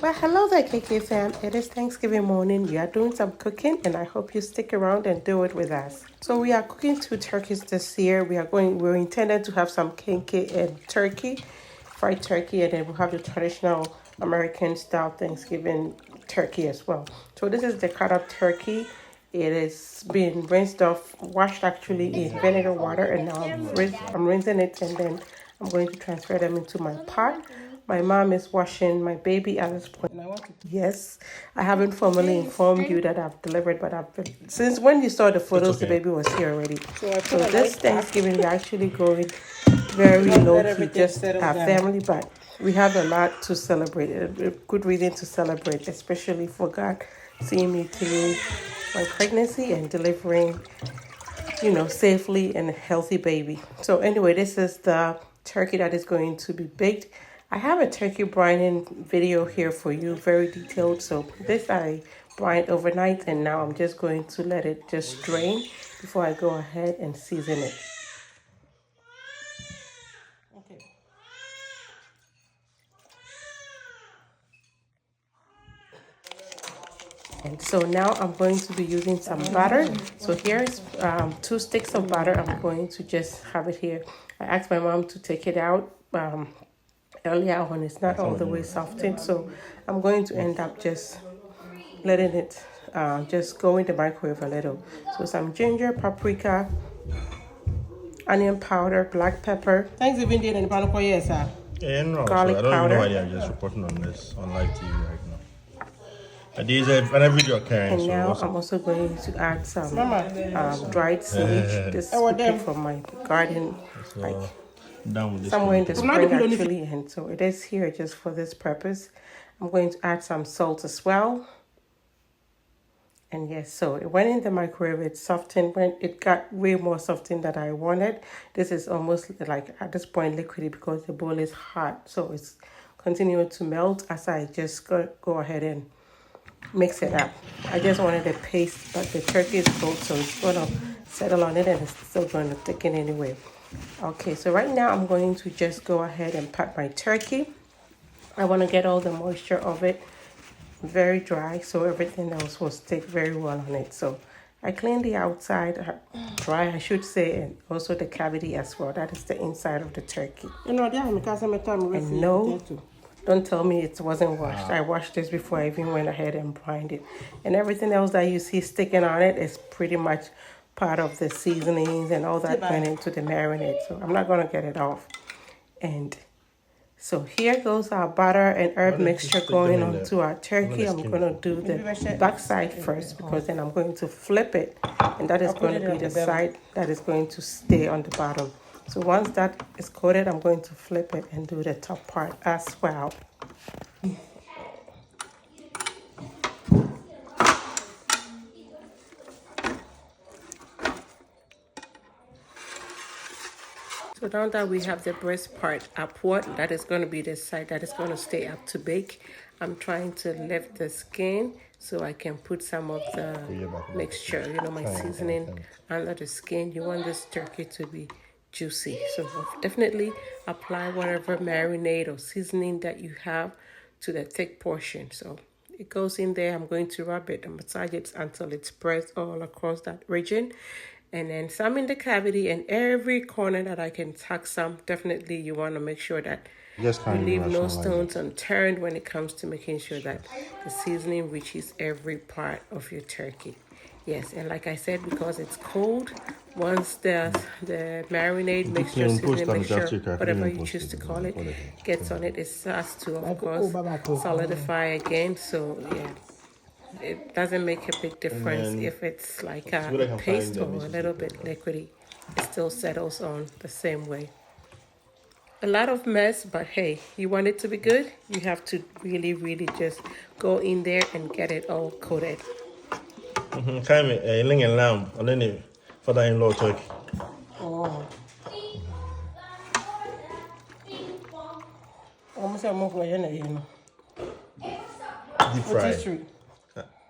Well, hello there, KK fam. It is Thanksgiving morning. We are doing some cooking, and I hope you stick around and do it with us. So we are cooking two turkeys this year. We're intended to have some kenke and turkey, fried turkey, and then we'll have the traditional American style Thanksgiving turkey as well. So this is the cut up turkey. It has been rinsed off, washed actually in vinegar water, and now I'm rinsing it, and then I'm going to transfer them into my pot. My mom is washing my baby at this point. Yes, I haven't formally informed you that I've delivered, but I've been, since when you saw the photos, the baby was here already. So this Thanksgiving, we're actually going very low key, just our family, but we have a lot to celebrate. A good reason to celebrate, especially for God seeing me through my pregnancy and delivering, safely and a healthy baby. So anyway, this is the turkey that is going to be baked. I have a turkey brining video here for you, very detailed. So this I brined overnight, and now I'm just going to let it just drain before I go ahead and season it. Okay. And so now I'm going to be using some butter. So here's 2 sticks of butter. I'm going to just have it here. I asked my mom to take it out earlier on. It's not all the way softened, so I'm going to end up just letting it just go in the microwave a little. So some ginger, paprika, onion powder, black pepper. Thanksgiving Day and the yes, sir. Yeah, no, Garlic so I don't powder. even know why they are just reporting on this on live TV right now. These are and every video carrying. And So now what's I'm also going to add some dried sage. This is picked from my garden, like down with this somewhere in the spring actually. And so it is here just for this purpose. I'm going to add some salt as well. And yes, so it went in the microwave, it softened, when it got way more softened than I wanted. This is almost like at this point liquidy because the bowl is hot. So it's continuing to melt as I just go ahead and mix it up. I just wanted a paste, but the turkey is cold, so it's going to settle on it and it's still going to thicken anyway. Okay, so right now I'm going to just go ahead and pat my turkey. I want to get all the moisture of it very dry, so everything else will stick very well on it. So I clean the outside dry, I should say, and also the cavity as well. That is the inside of the turkey. And no, don't tell me it wasn't washed. I washed this before I even went ahead and brined it. And everything else that you see sticking on it is pretty much part of the seasonings and all that went into the marinade. So I'm not going to get it off. And so here goes our butter and herb mixture going onto our turkey. I'm going to do the back side first because then I'm going to flip it. And that is going to be the side that is going to stay on the bottom. So once that is coated, I'm going to flip it and do the top part as well. So now that we have the breast part upward, that is going to be the side that is going to stay up to bake. I'm trying to lift the skin so I can put some of the mixture, my seasoning under the skin. You want this turkey to be juicy. So definitely apply whatever marinade or seasoning that you have to the thick portion. So it goes in there. I'm going to rub it and massage it until it spreads all across that region. And then some in the cavity and every corner that I can tuck some. Definitely you want to make sure that you leave no stones unturned when it comes to making sure that the seasoning reaches every part of your turkey. Yes, and like I said, because it's cold, once the marinade mixture, seasoning mixture, whatever you choose to call it, gets on it, it starts to, of course, solidify again. So, yeah. It doesn't make a big difference if it's like a paste or a little bit liquidy. It still settles on the same way. A lot of mess, but hey, you want it to be good, you have to really, really just go in there and get it all coated. Ling and lamb, and then father-in-law turkey. Oh. Almost a month later, Deep fried.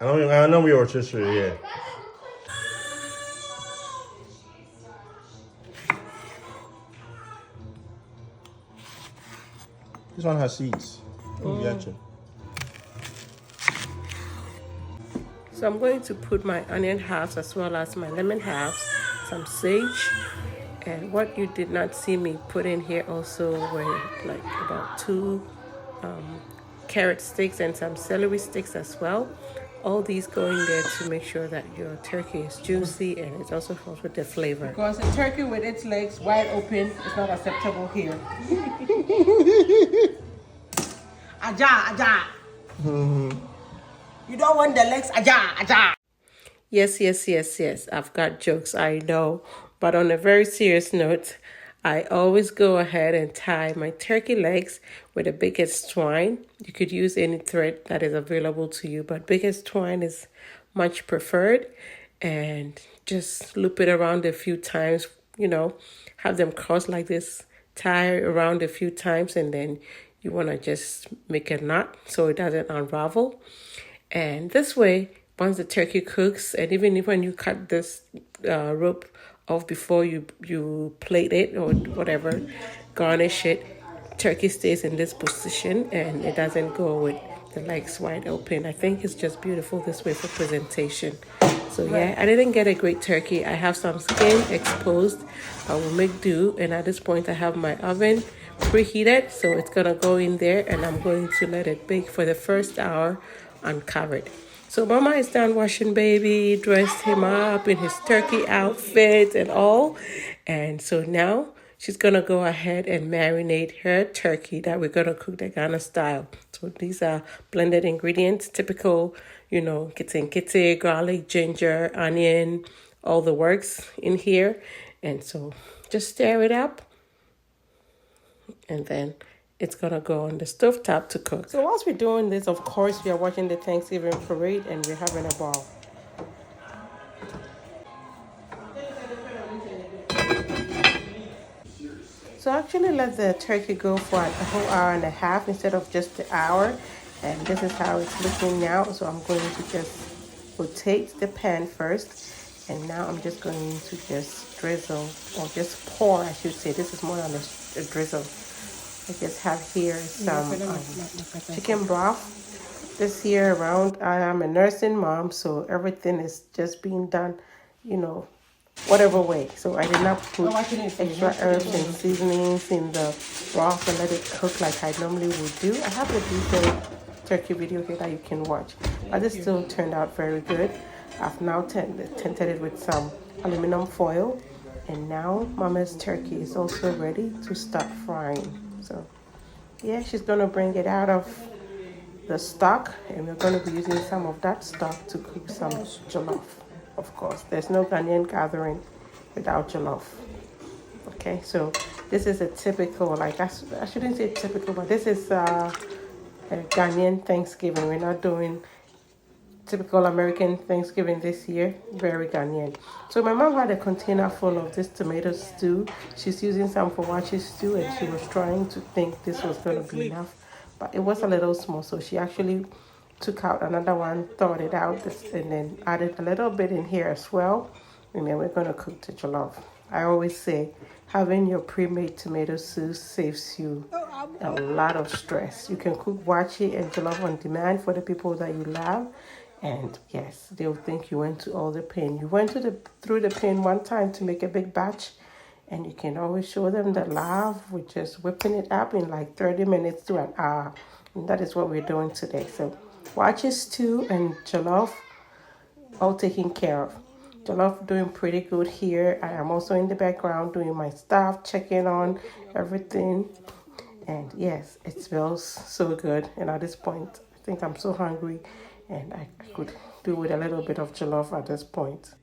I know we were rotisserie, yeah. This one has seeds. Gotcha. So I'm going to put my onion halves as well as my lemon halves, some sage, and what you did not see me put in here also were like about 2 carrot sticks and some celery sticks as well. All these go in there to make sure that your turkey is juicy and it also helps with the flavor. Because a turkey with its legs wide open is not acceptable here. Aja, aja. You don't want the legs, aja, aja. Yes. I've got jokes, I know. But on a very serious note, I always go ahead and tie my turkey legs with the biggest twine. You could use any thread that is available to you, but biggest twine is much preferred. And just loop it around a few times, have them cross like this, tie around a few times, and then you want to just make a knot so it doesn't unravel. And this way, once the turkey cooks, and even if when you cut this rope off before you plate it or whatever, garnish it, turkey stays in this position and it doesn't go with the legs wide open. I think it's just beautiful this way for presentation. So yeah, I didn't get a great turkey. I have some skin exposed. I will make do, and at this point I have my oven preheated, so it's gonna go in there and I'm going to let it bake for the first hour uncovered. So Mama is done washing baby, dressed him up in his turkey outfit and all. And so now she's going to go ahead and marinate her turkey that we're going to cook the Ghana style. So these are blended ingredients, typical, kete, garlic, ginger, onion, all the works in here. And so just stir it up. And then it's going to go on the stovetop to cook. So whilst we're doing this, of course, we are watching the Thanksgiving parade and we're having a ball. So I actually let the turkey go for a whole hour and a half instead of just the hour. And this is how it's looking now. So I'm going to just rotate the pan first. And now I'm just going to just drizzle, or just pour, I should say. This is more than a drizzle. I just have here some chicken broth. This year around, I am a nursing mom, so everything is just being done, whatever way. So I did not put extra herbs and seasonings in the broth and let it cook like I normally would do. I have a detailed turkey video here that you can watch, but this still turned out very good. I've now tinted it with some aluminum foil, and now Mama's turkey is also ready to start frying. So yeah, she's going to bring it out of the stock, and we're going to be using some of that stock to cook some jollof. Of course, there's no Ghanaian gathering without jollof. Okay, so this is a typical, I shouldn't say typical, but this is a Ghanaian Thanksgiving. We're not doing typical American Thanksgiving this year, very Ghanaian. So my mom had a container full of this tomato stew. She's using some for wachi stew, and she was trying to think this was going to be enough, but it was a little small. So she actually took out another one, thawed it out, and then added a little bit in here as well. And then we're going to cook the jollof. I always say having your pre-made tomato soup saves you a lot of stress. You can cook wachi and jollof on demand for the people that you love. And yes, they'll think you went to all the pain. You went through the pain one time to make a big batch, and you can always show them the love with just whipping it up in like 30 minutes to an hour. And that is what we're doing today. So wachi stew and jollof all taken care of. Jollof doing pretty good here. I am also in the background doing my stuff, checking on everything. And yes, it smells so good. And at this point, I think I'm so hungry, and I could do with a little bit of jollof at this point.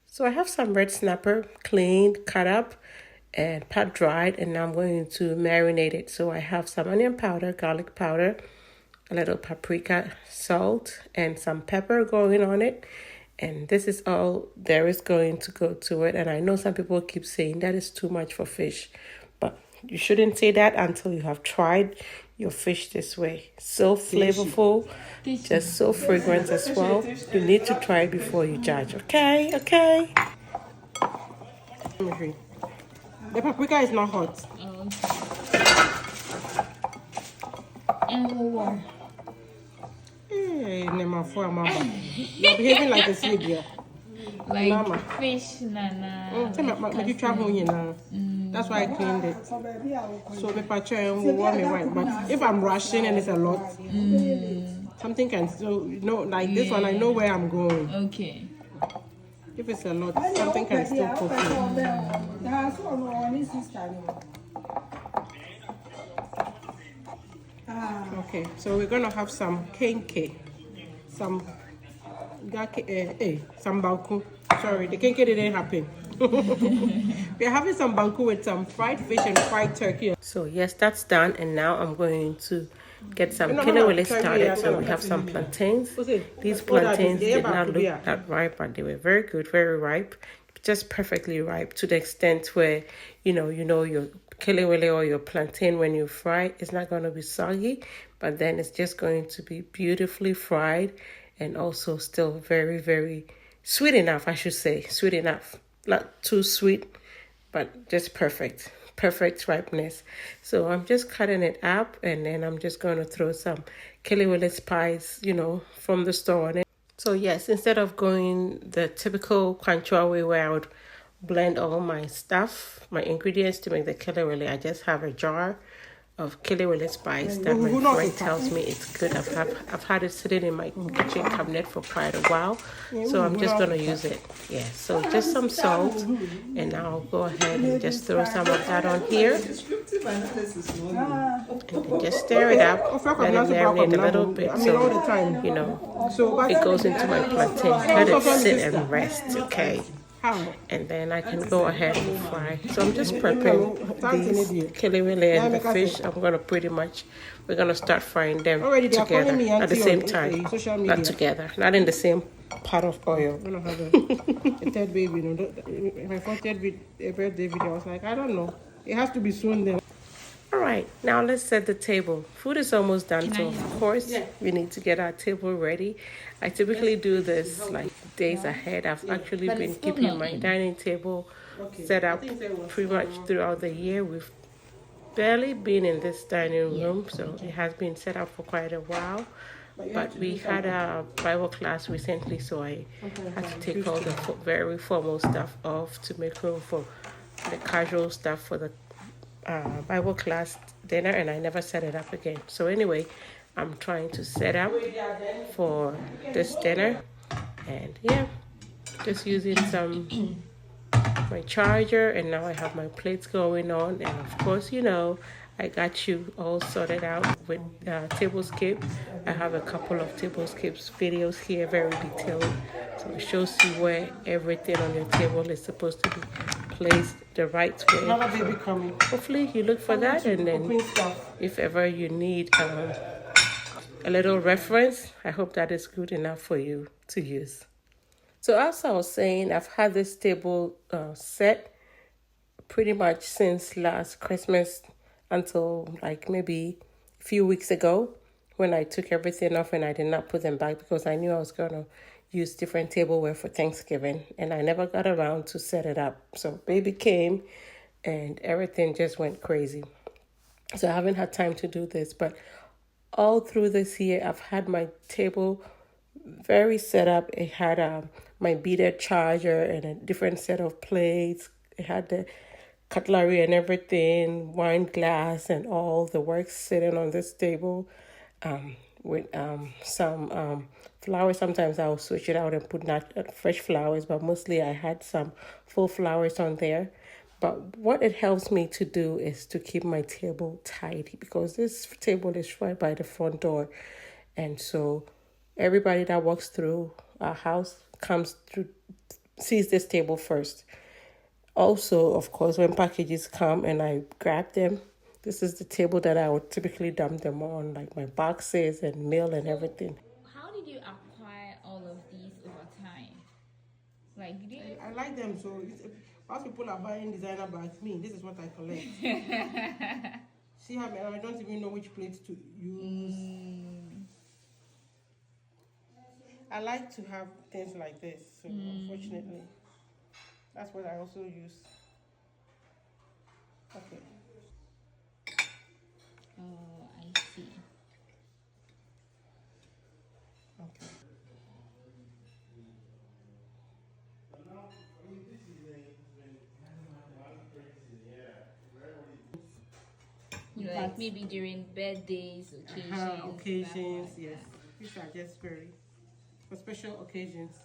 So I have some red snapper cleaned, cut up, and pat dried, and now I'm going to marinate it. So I have some onion powder, garlic powder, a little paprika, salt, and some pepper going on it. And this is all there is going to go to it. And I know some people keep saying that is too much for fish, but you shouldn't say that until you have tried your fish this way. So flavorful, just so fragrant as well. You need to try it before you judge. Okay. The paprika is not hot. Oh, and more. Hey, Nema for mama. You're behaving like a slave here. Like Mama. fish, nana. Did you travel here now? That's why I cleaned it. So the patcher will warm me right. But if I'm rushing and it's a lot, something can still, like this one, I know where I'm going. Okay. If it's a lot, something can still cook it. Okay, so we're gonna have some kenke, some banku. Sorry, the kenke didn't happen. We're having some banku with some fried fish and fried turkey. So yes, that's done, and now I'm going to get some kilewele started. So we have some plantains. These plantains did not look that ripe, but they were very good, very ripe, just perfectly ripe to the extent where you know your kilewele or your plantain when you fry it's not going to be soggy, but then it's just going to be beautifully fried and also still very, very sweet enough. I should say sweet enough, not too sweet, but just perfect ripeness. So I'm just cutting it up, and then I'm just going to throw some kilewele spice, from the store on it. So yes, instead of going the typical Kwanchua way where I would blend all my stuff, my ingredients to make the kilewele, I just have a jar of kilewele spice that my friend tells me it's good. I've had it sitting in my kitchen cabinet for quite a while, so I'm just gonna use it. Yeah, so just some salt, and I'll go ahead and just throw some of that on here, and then just stir it up, let it marinate a little bit, so it goes into my plantain. Let it sit and rest, okay? And then I can go ahead and fry. So I'm just prepping these kilewele and the fish. We're gonna start frying them together at the same time. Not together, not in the same pot of oil. I'm gonna have a third baby. My first birthday video, I was like, I don't know. It has to be soon then. All right, now let's set the table. Food is almost done, so of course we need to get our table ready. I typically do this like days ahead. I've actually been keeping my dining table set up pretty much throughout the year. We've barely been in this dining room, so it has been set up for quite a while. But we had a Bible class recently, so I had to take all the very formal stuff off to make room for the casual stuff for the Bible class dinner, and I never set it up again. So anyway, I'm trying to set up for this dinner, and yeah, just using my charger, and now I have my plates going on, and of course, I got you all sorted out with Tablescape. I have a couple of Tablescapes videos here, very detailed, so it shows you where everything on your table is supposed to be placed the right way. Another baby coming. Hopefully you look for that, and then if ever you need a little reference, I hope that is good enough for you to use. So as I was saying, I've had this table set pretty much since last Christmas until like maybe a few weeks ago when I took everything off and I did not put them back because I knew I was going to use different tableware for Thanksgiving, and I never got around to set it up. So baby came and everything just went crazy. So I haven't had time to do this, but all through this year, I've had my table very set up. It had my beaded charger and a different set of plates. It had the cutlery and everything, wine glass and all the works sitting on this table with some flowers. Sometimes I'll switch it out and put not fresh flowers, but mostly I had some full flowers on there. But what it helps me to do is to keep my table tidy, because this table is right by the front door. And so everybody that walks through our house comes through, sees this table first. Also, of course, when packages come and I grab them, this is the table that I would typically dump them on, like my boxes and mail and everything. How did you acquire all of these over time? Like, I like them, so once people are buying designer bags, this is what I collect. See how I don't even know which plates to use. I like to have things like this, so unfortunately, that's what I also use. Okay. Oh, I see. Okay. You like maybe during birthdays, occasions, Occasions, stuff like yes. that. These are just very for special occasions.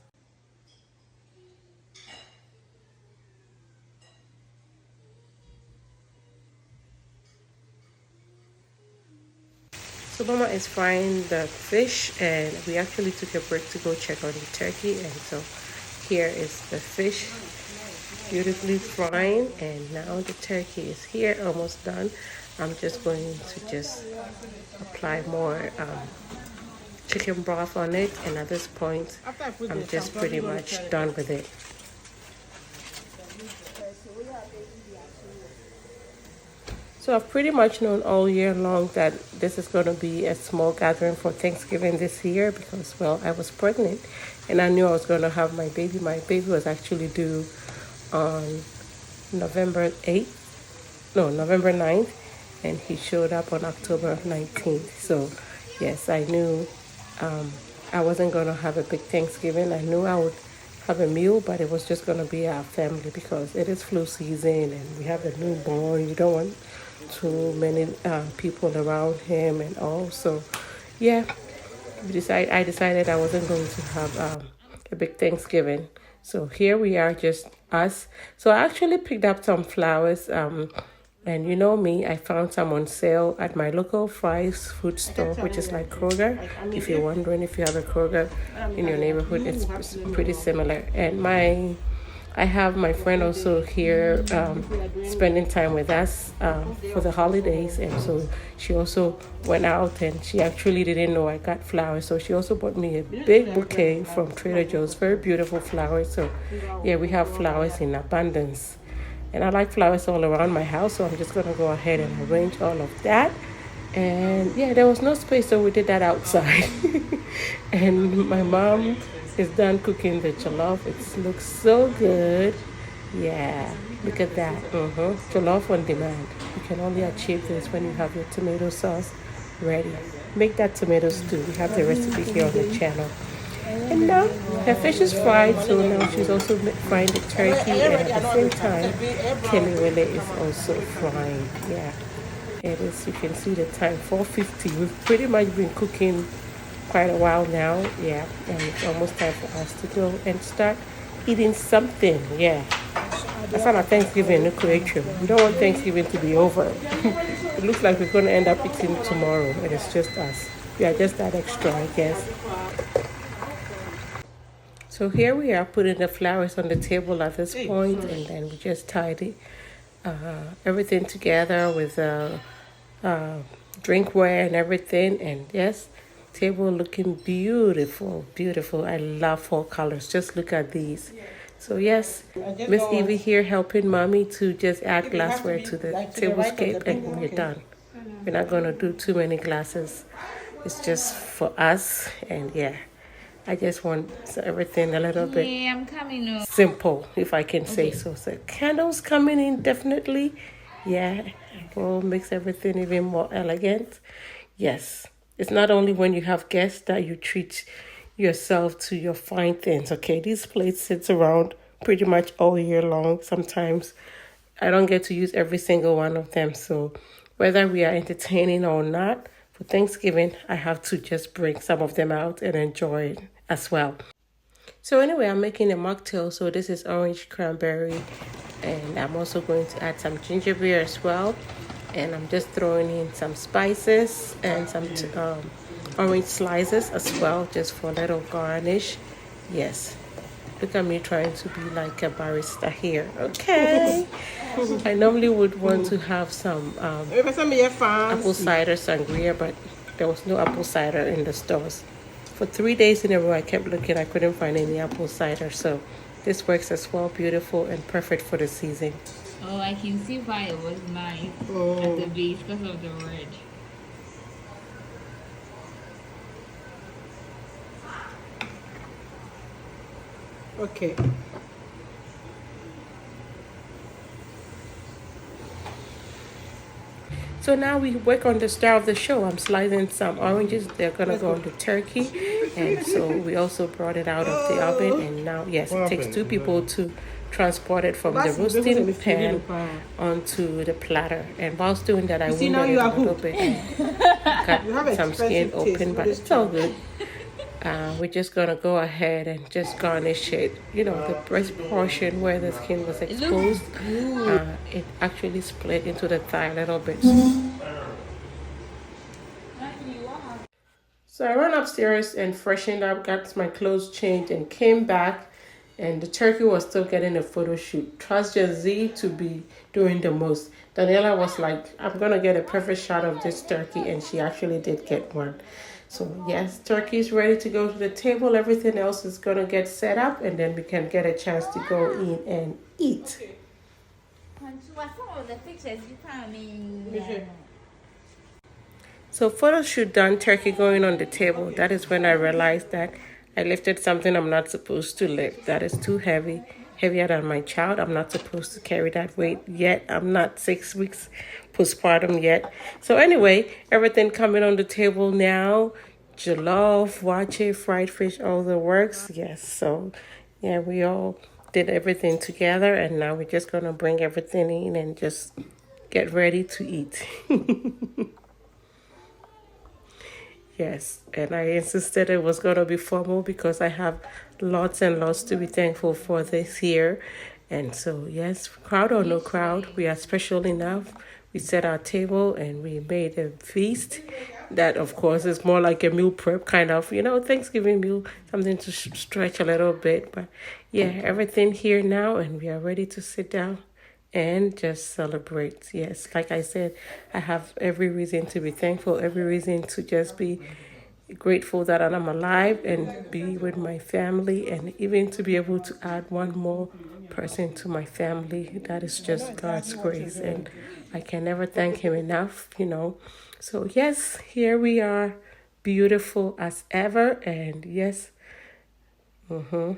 So Mama is frying the fish, and we actually took a break to go check on the turkey, and so here is the fish beautifully frying, and now the turkey is here, almost done. I'm just going to just apply more chicken broth on it, and at this point I'm just pretty much done with it. So I've pretty much known all year long that this is going to be a small gathering for Thanksgiving this year because, well, I was pregnant and I knew I was going to have my baby. My baby was actually due on November 8th, no, November 9th, and he showed up on October 19th. So, yes, I knew I wasn't going to have a big Thanksgiving. I knew I would have a meal, but it was just going to be our family because it is flu season and we have a newborn. You don't want too many people around him and all. So, yeah, I decided I wasn't going to have a big Thanksgiving. So here we are, just us. So I actually picked up some flowers. And you know me, I found some on sale at my local Fry's food store, which is like Kroger. If you're wondering if you have a Kroger in your neighborhood, it's pretty similar. And I have my friend also here spending time with us for the holidays, and so she also went out and she actually didn't know I got flowers, so she also bought me a big bouquet from Trader Joe's, very beautiful flowers. So yeah, we have flowers in abundance, and I like flowers all around my house, so I'm just gonna go ahead and arrange all of that. And yeah, there was no space, so we did that outside. And my mom is done cooking the jollof. It looks so good. Yeah, look at that. Jollof on demand. You can only achieve this when you have your tomato sauce ready. Make that tomato stew. We have the recipe here on the channel. And now her fish is fried, so now she's also frying the turkey, and at the same time, Kelly Wille is also frying. Yeah, it is. You can see the time, 4:50. We've pretty much been cooking quite a while now. Yeah, and it's almost time for us to go and start eating something. Yeah, that's not Thanksgiving, no creation. We don't want Thanksgiving to be over. It looks like we're going to end up eating tomorrow, and it's just us. We are just that extra, I guess. So here we are putting the flowers on the table at this point, and then we just tidy everything together with drinkware and everything. And yes, table looking beautiful, beautiful. I love fall colors. Just look at these. So yes, Miss Evie here helping Mommy to just add glassware to the tablescape, and we're done. We're not going to do too many glasses. It's just for us, and yeah. I just want everything a little bit I'm coming up. simple, if I can say so. So candles coming in, definitely. Yeah, it will makes everything even more elegant. Yes, it's not only when you have guests that you treat yourself to your fine things, okay? These plates sit around pretty much all year long. Sometimes I don't get to use every single one of them. So whether we are entertaining or not, for Thanksgiving, I have to just bring some of them out and enjoy it as well. So anyway, I'm making a mocktail. So this is orange cranberry, and I'm also going to add some ginger beer as well. And I'm just throwing in some spices and some orange slices as well, just for a little garnish. Yes. Look at me trying to be like a barista here. Okay. I normally would want to have some apple cider sangria, but there was no apple cider in the stores. For 3 days in a row, I kept looking. I couldn't find any apple cider. So this works as well. Beautiful and perfect for the season. Oh, I can see why it was nice at the base because of the word. Okay. So now we work on the star of the show. I'm slicing some oranges. They're gonna go on the turkey, and so we also brought it out of the oven. And now, yes, it takes two people to transport it from the roasting pan onto the platter. And whilst doing that, I wounded it a little bit. Cut some skin open, but it's all good. We're just gonna go ahead and just garnish it. You know, the breast portion where the skin was exposed, it actually split into the thigh a little bit. So I ran upstairs and freshened up, got my clothes changed, and came back. And the turkey was still getting a photo shoot. Trust just Z to be doing the most. Daniela was like, I'm gonna get a perfect shot of this turkey, and she actually did get one. So yes, turkey is ready to go to the table. Everything else is gonna get set up, and then we can get a chance to go in and eat. So photo shoot done, turkey going on the table. That is when I realized that I lifted something I'm not supposed to lift. That is too heavy, heavier than my child. I'm not supposed to carry that weight yet. I'm not 6 weeks postpartum yet. So anyway, everything coming on the table now. Jollof, wache, fried fish, all the works. Yes, so yeah, we all did everything together, and now we're just gonna bring everything in and just get ready to eat. Yes, and I insisted it was going to be formal because I have lots and lots to be thankful for this year. And so, yes, crowd or no crowd, we are special enough. We set our table and we made a feast that, of course, is more like a meal prep kind of, you know, Thanksgiving meal, something to stretch a little bit. But yeah, everything here now, and we are ready to sit down and just celebrate. Yes, like I said, I have every reason to be thankful, every reason to just be grateful that I'm alive and be with my family, and even to be able to add one more person to my family. That is just God's grace, and I can never thank him enough, you know. So yes, here we are, beautiful as ever, and yes, we're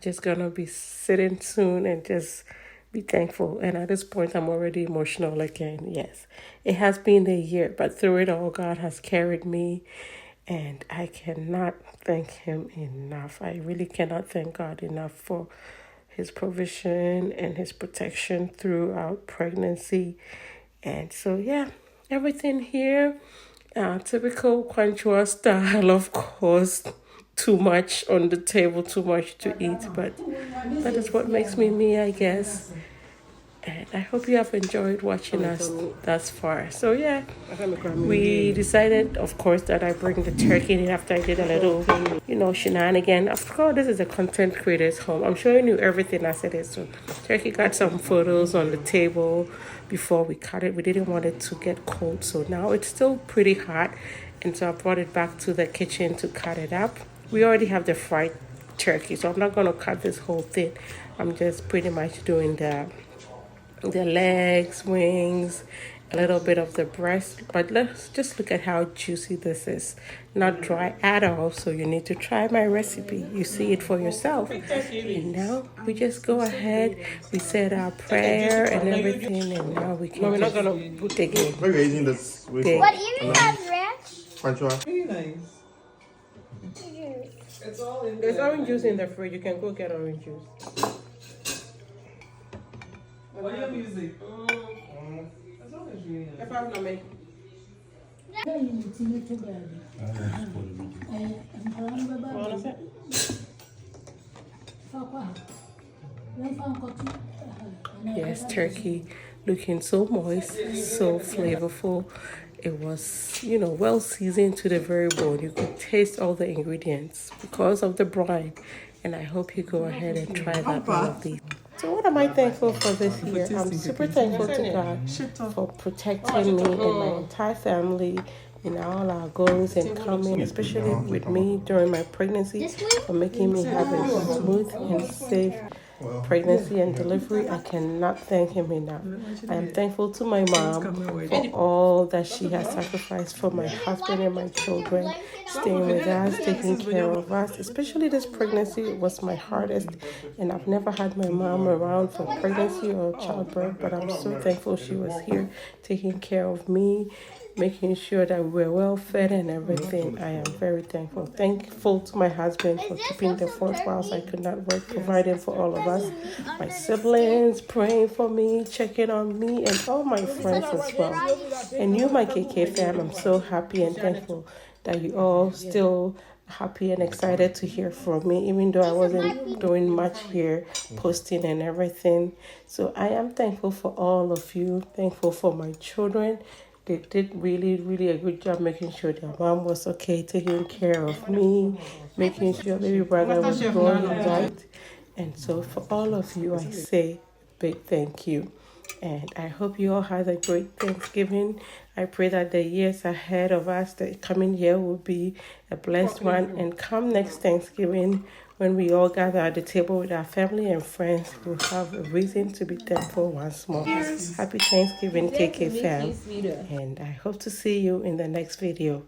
just gonna be sitting soon and just be thankful. And at this point, I'm already emotional again. Yes, it has been a year, but through it all, God has carried me, and I cannot thank him enough. I really cannot thank God enough for his provision and his protection throughout pregnancy. And so, yeah, everything here, typical Kwanchua style, of course. Too much on the table, too much to eat, but that is what makes me me, I guess. And I hope you have enjoyed watching us thus far. So yeah, we decided, of course, that I bring the turkey in after I did a little, you know, shenanigan. Of course, this is a content creator's home. I'm showing you everything as it is. So turkey got some photos on the table before we cut it. We didn't want it to get cold, so now it's still pretty hot. And so I brought it back to the kitchen to cut it up. We already have the fried turkey, so I'm not going to cut this whole thing. I'm just pretty much doing the legs, wings, a little bit of the breast. But let's just look at how juicy this is. Not dry at all, so you need to try my recipe. You see it for yourself. And now we just go ahead. We said our prayer and everything, and now we can. No, we're not going to dig in. Maybe we're eating this. What even has ranch? Kwanchua. Very nice. It's all in There's there. orange juice in the fridge. You can go get orange juice. What are you music? That's all it's really nice. If I'm not making. Yes, turkey looking so moist, so flavorful. It was, you know, well seasoned to the very bone. You could taste all the ingredients because of the brine. And I hope you go ahead and try that one of these. So what am I thankful for this year? I'm super thankful to God for protecting me and my entire family in all our goings and coming, especially with me during my pregnancy, for making me have a smooth and safe pregnancy and delivery. I cannot thank him enough. I am thankful to my mom for all that she has sacrificed for my husband and my children, staying with us, taking care of us. Especially this pregnancy was my hardest, and I've never had my mom around for pregnancy or childbirth, but I'm so thankful she was here taking care of me, making sure that we were well fed and everything. I am very thankful. Thankful to my husband for keeping the fort whilst I could not work, providing for all of us, my siblings, praying for me, checking on me, and all my friends as well. And you, my KK fam, I'm so happy and thankful that you all still happy and excited to hear from me, even though I wasn't doing much here, posting and everything. So I am thankful for all of you, thankful for my children. They did really a good job making sure their mom was okay, taking care of me, making sure baby brother was going right. And so for all of you, I say big thank you. And I hope you all had a great Thanksgiving. I pray that the years ahead of us, the coming year, will be a blessed one. And come next Thanksgiving, when we all gather at the table with our family and friends, we'll have a reason to be thankful once more. Happy Thanksgiving, KK fam. And I hope to see you in the next video.